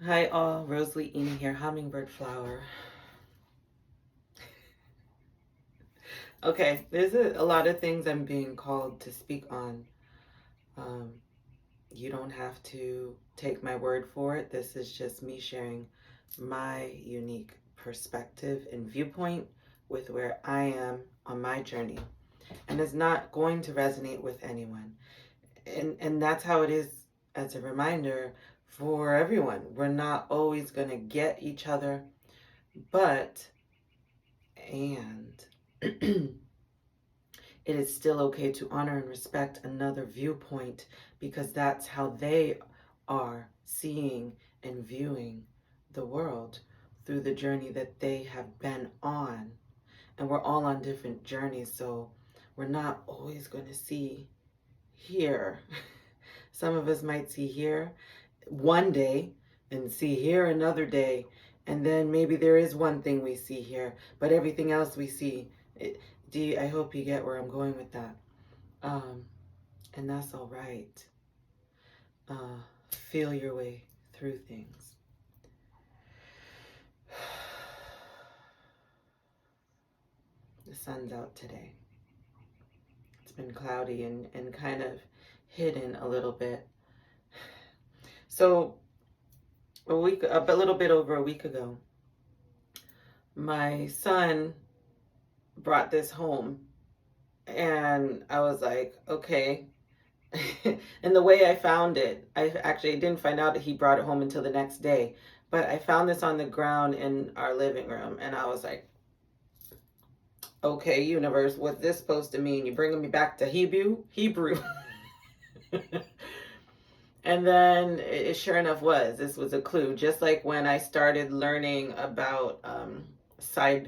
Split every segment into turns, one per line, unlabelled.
Hi all, Rosalie Eni here, Hummingbird Flower. Okay, there's a lot of things I'm being called to speak on. Um, you don't have to take my word for it. This is just me sharing my unique perspective and viewpoint with where I am on my journey. And it's not going to resonate with anyone. And that's how it is as a reminder for everyone. We're not always going to get each other, but and it is still okay to honor and respect another viewpoint because that's how they are seeing and viewing the world through the journey that they have been on. And we're all on different journeys, so we're not always going to see here. Some of us might see here one day and see here another day, and then maybe there is one thing we see here, but everything else we see, I hope you get where I'm going with that. um, and that's all right. Feel your way through things. The sun's out today. It's been cloudy and kind of hidden a little bit. So a little bit over a week ago, my son brought this home, and I was like, okay. And the way I found it, I actually didn't find out that he brought it home until the next day, but I found this on the ground in our living room, and I was like, okay, universe, what's this supposed to mean? You bringing me back to Hebrew. And then it sure enough this was a clue. Just like when I started learning about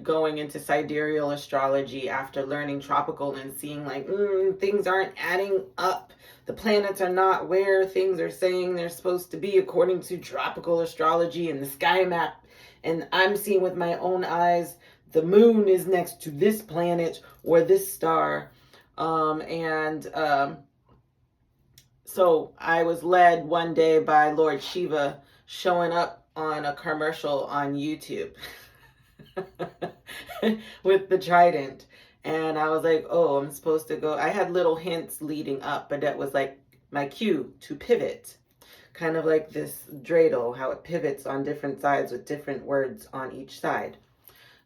going into sidereal astrology after learning tropical and seeing like things aren't adding up. The planets are not where things are saying they're supposed to be according to tropical astrology and the sky map. And I'm seeing with my own eyes the moon is next to this planet or this star. So I was led one day by Lord Shiva showing up on a commercial on YouTube with the trident. And I was like, oh, I'm supposed to go. I had little hints leading up, but that was like my cue to pivot. Kind of like this dreidel, how it pivots on different sides with different words on each side.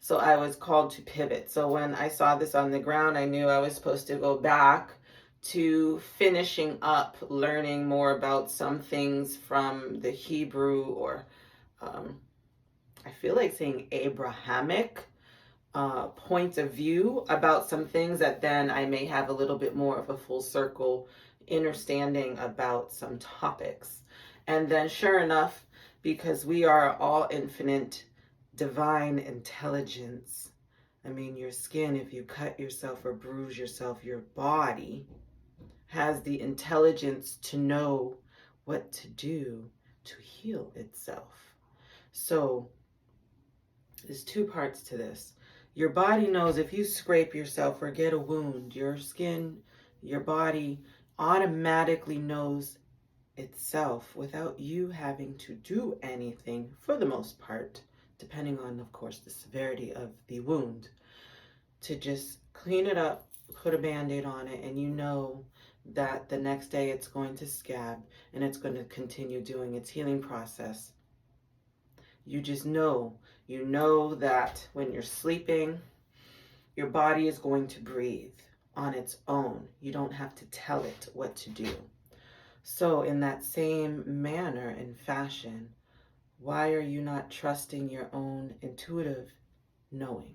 So I was called to pivot. So when I saw this on the ground, I knew I was supposed to go back to finishing up learning more about some things from the Hebrew or I feel like saying Abrahamic point of view about some things that then I may have a little bit more of a full circle understanding about some topics. And then sure enough, because we are all infinite divine intelligence, I mean, your skin, if you cut yourself or bruise yourself, your body has the intelligence to know what to do to heal itself. So there's two parts to this. Your body knows if you scrape yourself or get a wound, your skin, your body automatically knows itself without you having to do anything for the most part, depending on, of course, the severity of the wound, to just clean it up, put a band-aid on it, and you know that the next day it's going to scab and it's going to continue doing its healing process. You just know, you know that when you're sleeping, your body is going to breathe on its own. You don't have to tell it what to do. So in that same manner and fashion, why are you not trusting your own intuitive knowing?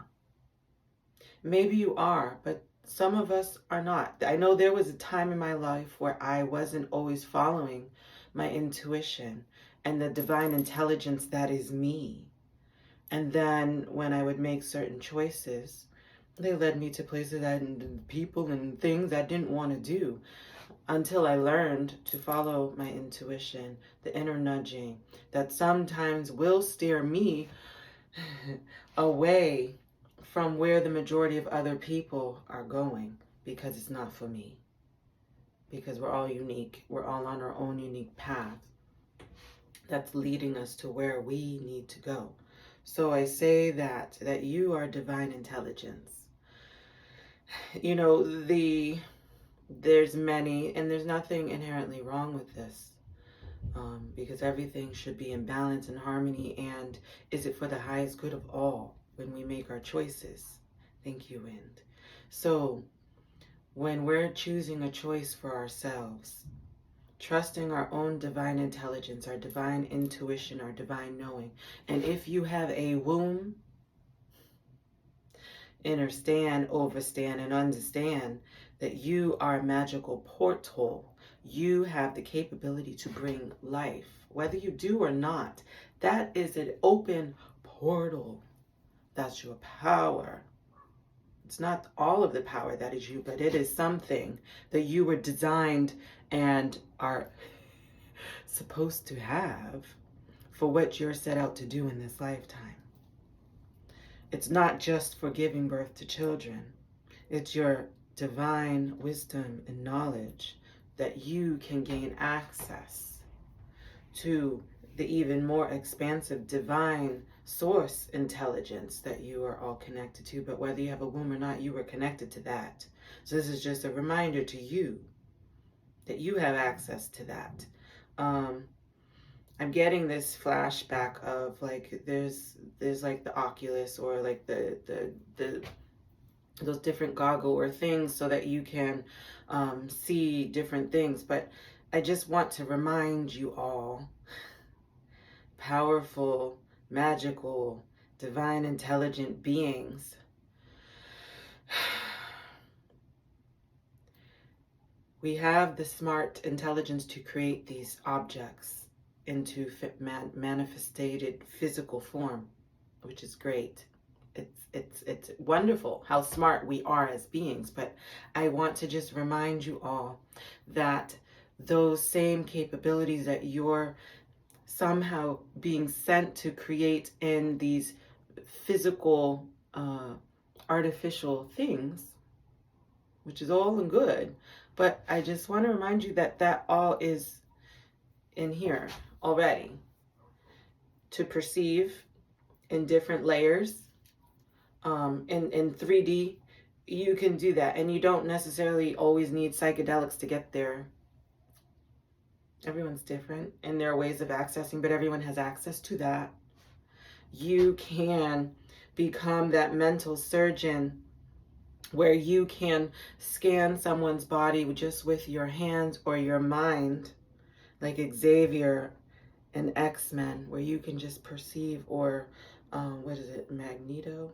Maybe you are, but some of us are not. I know there was a time in my life where I wasn't always following my intuition and the divine intelligence that is me. And then when I would make certain choices, they led me to places and people and things I didn't want to do until I learned to follow my intuition, the inner nudging that sometimes will steer me away from where the majority of other people are going because it's not for me. Because we're all unique. We're all on our own unique path. that's leading us to where we need to go. So I say that you are divine intelligence. You know, there's many, and there's nothing inherently wrong with this, because everything should be in balance and harmony. And is it for the highest good of all when we make our choices? Thank you, Wind. So when we're choosing a choice for ourselves, trusting our own divine intelligence, our divine intuition, our divine knowing. And if you have a womb, understand, overstand, and understand that you are a magical porthole. You have the capability to bring life, whether you do or not. That is an open portal. That's your power. It's not all of the power that is you, but it is something that you were designed and are supposed to have for what you're set out to do in this lifetime. It's not just for giving birth to children. It's your divine wisdom and knowledge that you can gain access to the even more expansive divine source intelligence that you are all connected to. But whether you have a womb or not, you are connected to that. So this is just a reminder to you that you have access to that. I'm getting this flashback of like there's like the Oculus, or like the those different goggle or things so that you can see different things. But I just want to remind you all, powerful, magical, divine, intelligent beings, we have the smart intelligence to create these objects into manifested physical form, which is great. It's wonderful how smart we are as beings. But I want to just remind you all that those same capabilities that you're somehow being sent to create in these physical artificial things, which is all and good, but I just want to remind you that that all is in here already to perceive in different layers. In 3D, you can do that, and you don't necessarily always need psychedelics to get there. Everyone's different in their ways of accessing, but everyone has access to that. You can become that mental surgeon where you can scan someone's body just with your hands or your mind, like Xavier in X-Men, where you can just perceive, or what is it, Magneto?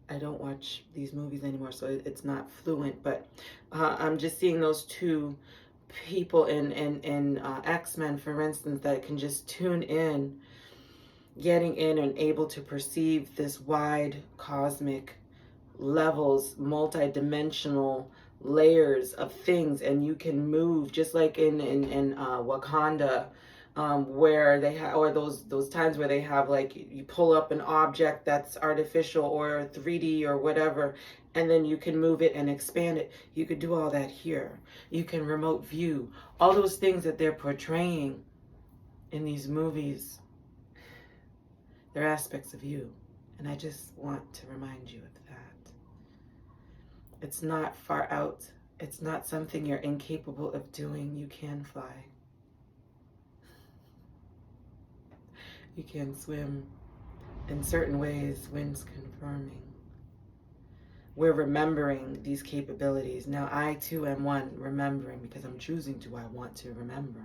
I don't watch these movies anymore, so it's not fluent, but I'm just seeing those two people in X-Men, for instance, that can just tune in, getting in and able to perceive this wide cosmic levels, multi-dimensional layers of things, and you can move just like in Wakanda, where they have, or those times where they have, like, you pull up an object that's artificial or 3D or whatever, and then you can move it and expand it. You could do all that here. You can remote view. All those things that they're portraying in these movies, they're aspects of you. And I just want to remind you of that. It's not far out. It's not something you're incapable of doing. You can fly. You can swim in certain ways, Wind's confirming. We're remembering these capabilities. Now I too am one remembering, because I'm choosing to, I want to remember.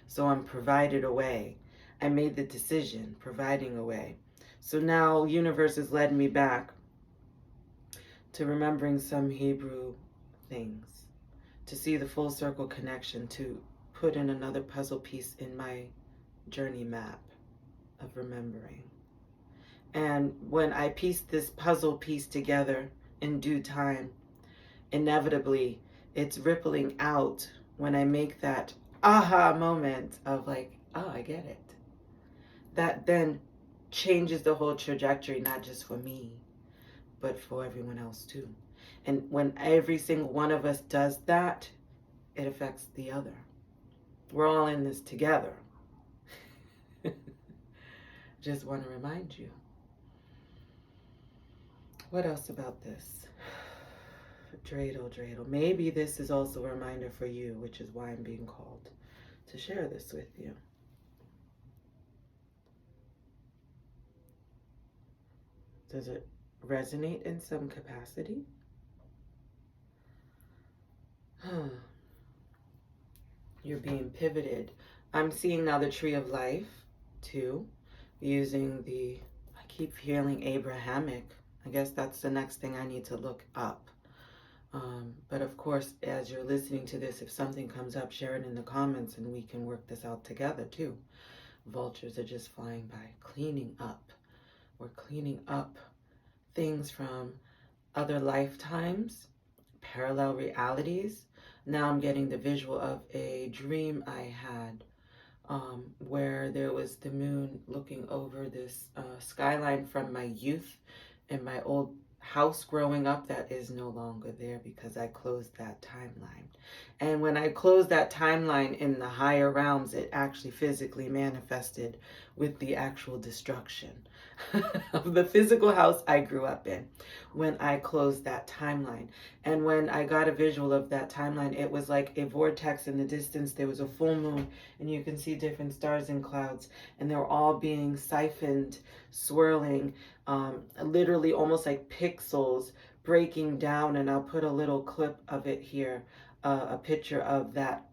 So I'm provided a way. I made the decision, providing a way. So now universe has led me back to remembering some Hebrew things, to see the full circle connection, to put in another puzzle piece in my journey map of remembering. And when I piece this puzzle piece together in due time, inevitably it's rippling out when I make that aha moment of like, oh, I get it. That then changes the whole trajectory, not just for me, but for everyone else too. And when every single one of us does that, it affects the other. We're all in this together. just want to remind you. What else about this? Dreidel. Maybe this is also a reminder for you, which is why I'm being called to share this with you. Does it resonate in some capacity? You're being pivoted. I'm seeing now the tree of life, too, using the, I keep feeling Abrahamic. I guess that's the next thing I need to look up. But of course, as you're listening to this, if something comes up, share it in the comments and we can work this out together, too. Vultures are just flying by, cleaning up. We're cleaning up things from other lifetimes, parallel realities. Now I'm getting the visual of a dream I had where there was the moon looking over this skyline from my youth and my old house growing up that is no longer there because I closed that timeline. And when I closed that timeline in the higher realms, it actually physically manifested with the actual destruction of the physical house I grew up in when I closed that timeline. And when I got a visual of that timeline, it was like a vortex in the distance. There was a full moon and you can see different stars and clouds and they're all being siphoned, swirling, literally almost like pixels breaking down. And I'll put a little clip of it here, a picture of that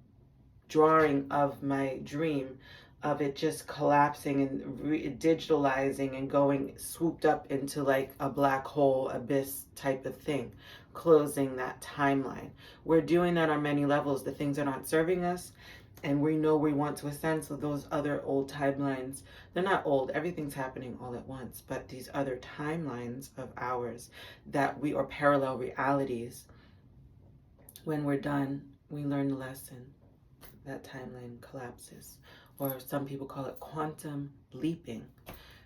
drawing of my dream, of it just collapsing and digitalizing and going swooped up into like a black hole abyss type of thing, closing that timeline. We're doing that on many levels. The things are not serving us and we know we want to ascend, so those other old timelines, they're not old, everything's happening all at once, but these other timelines of ours that we are parallel realities, when we're done, we learn the lesson. That timeline collapses, or some people call it quantum leaping.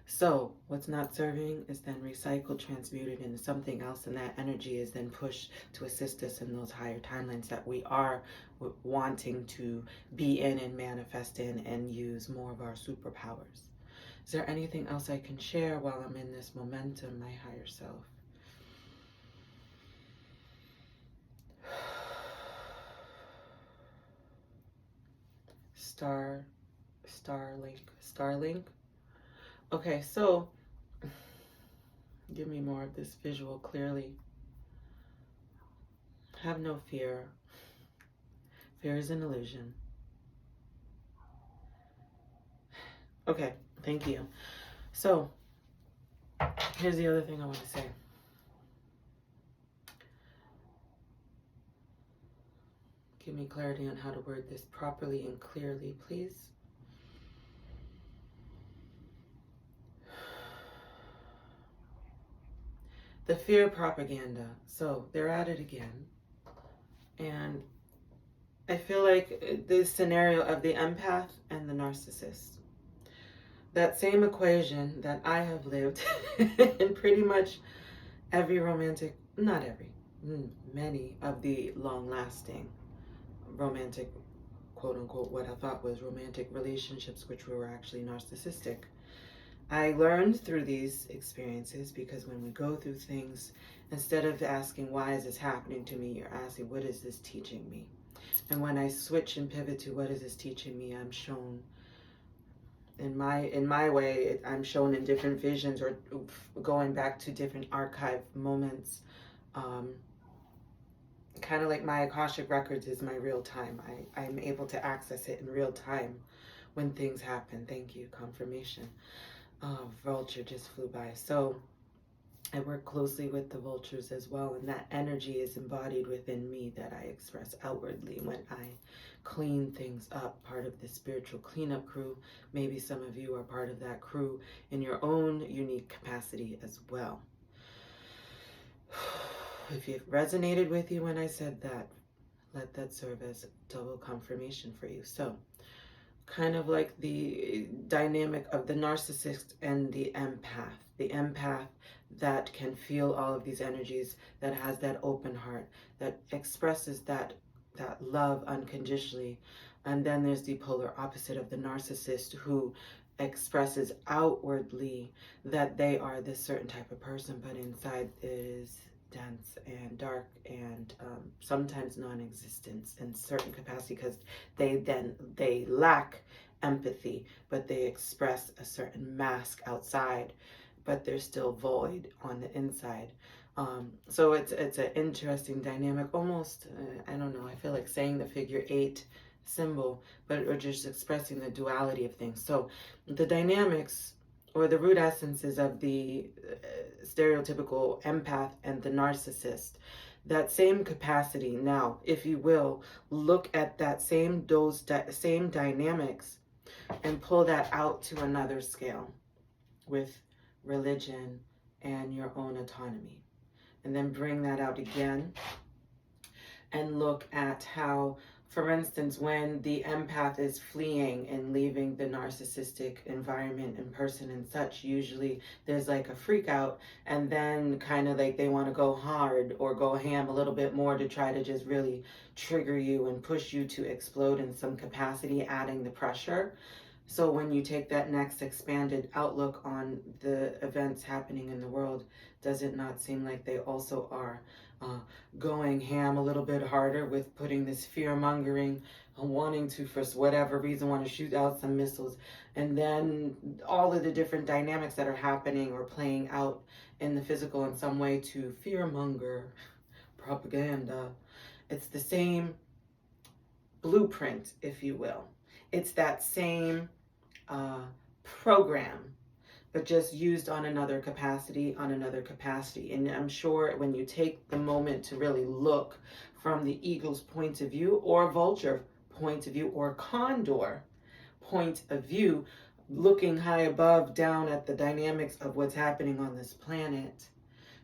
So what's not serving is then recycled, transmuted into something else, and that energy is then pushed to assist us in those higher timelines that we are wanting to be in and manifest in and use more of our superpowers. Is there anything else I can share while I'm in this momentum, my higher self? Starlink. Okay, so give me more of this visual clearly. Have no fear. Fear is an illusion. Okay, thank you. So here's the other thing I want to say. Give me clarity on how to word this properly and clearly, please. The fear propaganda. So they're at it again. And I feel like this scenario of the empath and the narcissist. That same equation that I have lived in pretty much every romantic, not every, many of the long-lasting romantic, quote-unquote, what I thought was romantic relationships, which were actually narcissistic. I learned through these experiences because when we go through things, instead of asking, why is this happening to me, you're asking, what is this teaching me? And when I switch and pivot to what is this teaching me, I'm shown in my way, I'm shown in different visions or going back to different archive moments. Kind of like my Akashic Records is my real time. I'm able to access it in real time when things happen. Thank you, confirmation. Vulture just flew by. So I work closely with the vultures as well, and that energy is embodied within me that I express outwardly when I clean things up, part of the spiritual cleanup crew. Maybe some of you are part of that crew in your own unique capacity as well. If it resonated with you when I said that, let that serve as double confirmation for you. So kind of like the dynamic of the narcissist and the empath that can feel all of these energies, that has that open heart, that expresses that love unconditionally. And then there's the polar opposite of the narcissist who expresses outwardly that they are this certain type of person, but inside it is dense and dark and sometimes non-existent in certain capacity, because they lack empathy, but they express a certain mask outside, but they're still void on the inside. So it's an interesting dynamic, almost I don't know, I feel like saying the figure 8 symbol, but we're just expressing the duality of things. So the dynamics or the root essences of the stereotypical empath and the narcissist, that same capacity. Now, if you will, look at that same same dynamics and pull that out to another scale with religion and your own autonomy. And then bring that out again and look at how, for instance, when the empath is fleeing and leaving the narcissistic environment and person and such, usually there's like a freak out, and then kind of like they want to go hard or go ham a little bit more to try to just really trigger you and push you to explode in some capacity, adding the pressure. So when you take that next expanded outlook on the events happening in the world, does it not seem like they also are going ham a little bit harder with putting this fear-mongering, wanting to, for whatever reason, want to shoot out some missiles, and then all of the different dynamics that are happening or playing out in the physical in some way to fear-monger propaganda. It's the same blueprint, if you will. It's that same program, but just used on another capacity, And I'm sure when you take the moment to really look from the eagle's point of view, or vulture point of view, or condor point of view, looking high above down at the dynamics of what's happening on this planet,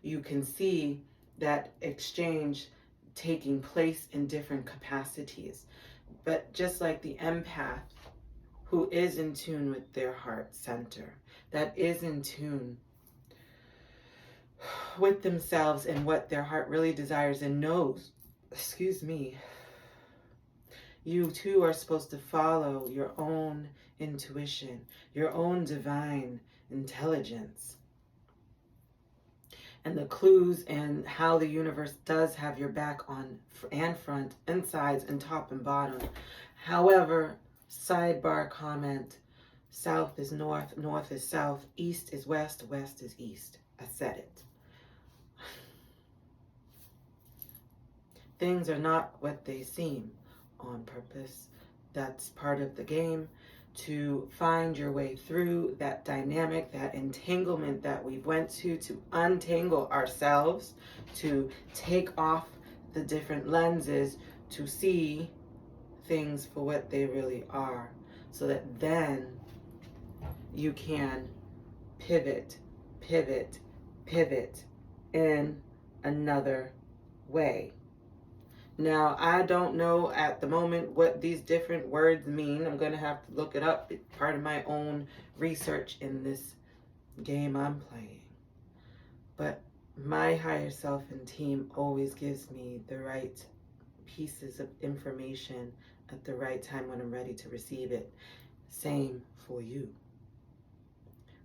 you can see that exchange taking place in different capacities. But just like the empath, who is in tune with their heart center, that is in tune with themselves and what their heart really desires and knows, you too are supposed to follow your own intuition, your own divine intelligence, and the clues and how the universe does have your back on and front and sides and top and bottom. However, sidebar comment, south is north, north is south, east is west, west is east. I said it. Things are not what they seem on purpose. That's part of the game, to find your way through that dynamic, that entanglement that we went to untangle ourselves, to take off the different lenses, to see things for what they really are, so that then you can pivot in another way. Now, I don't know at the moment what these different words mean. I'm going to have to look it up. It's part of my own research in this game I'm playing. But my higher self and team always gives me the right pieces of information at the right time when I'm ready to receive it. Same for you.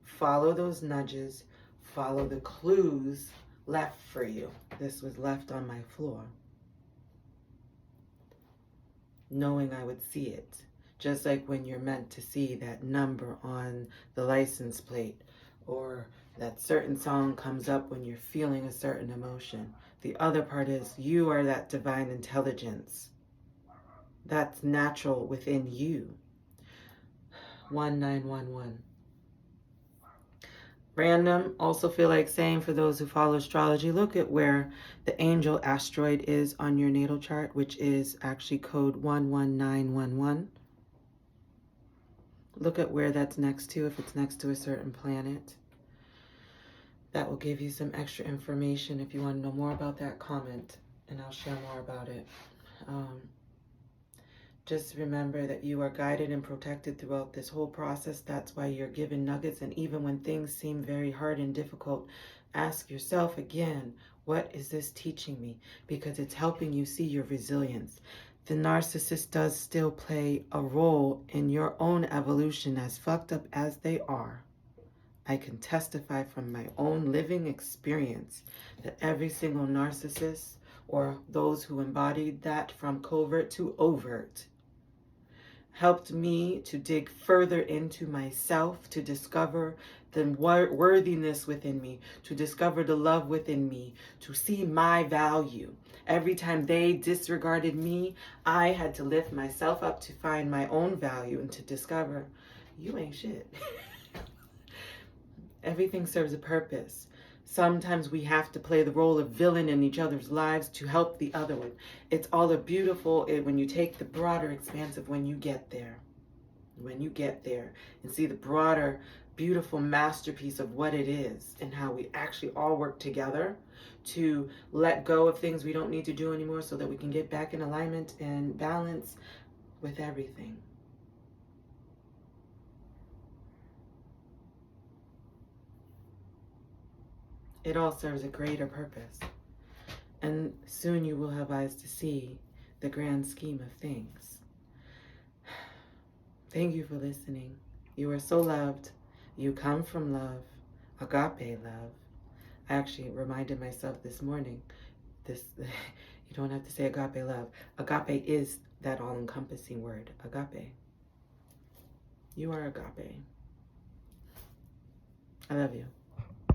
Follow those nudges. Follow the clues left for you. This was left on my floor, knowing I would see it. Just like when you're meant to see that number on the license plate, or that certain song comes up when you're feeling a certain emotion. The other part is you are that divine intelligence. That's natural within you. 1911. Random, also feel like saying for those who follow astrology, look at where the angel asteroid is on your natal chart, which is actually code 11911. Look at where that's next to, if it's next to a certain planet. That will give you some extra information. If you want to know more about that, comment, and I'll share more about it. Just remember that you are guided and protected throughout this whole process. That's why you're given nuggets. And even when things seem very hard and difficult, ask yourself again, what is this teaching me? Because it's helping you see your resilience. the narcissist does still play a role in your own evolution, as fucked up as they are. I can testify from my own living experience that every single narcissist, or those who embodied that from covert to overt, helped me to dig further into myself, to discover the worthiness within me, to discover the love within me, to see my value. Every time they disregarded me, I had to lift myself up to find my own value and to discover, you ain't shit. Everything serves a purpose. Sometimes we have to play the role of villain in each other's lives to help the other one. It's all a beautiful, when you take the broader expanse of when you get there and see the broader, beautiful masterpiece of what it is and how we actually all work together to let go of things we don't need to do anymore so that we can get back in alignment and balance with everything. It all serves a greater purpose. And soon you will have eyes to see the grand scheme of things. Thank you for listening. You are so loved. You come from love, agape love. I actually reminded myself this morning, you don't have to say agape love. Agape is that all-encompassing word, agape. You are agape. I love you.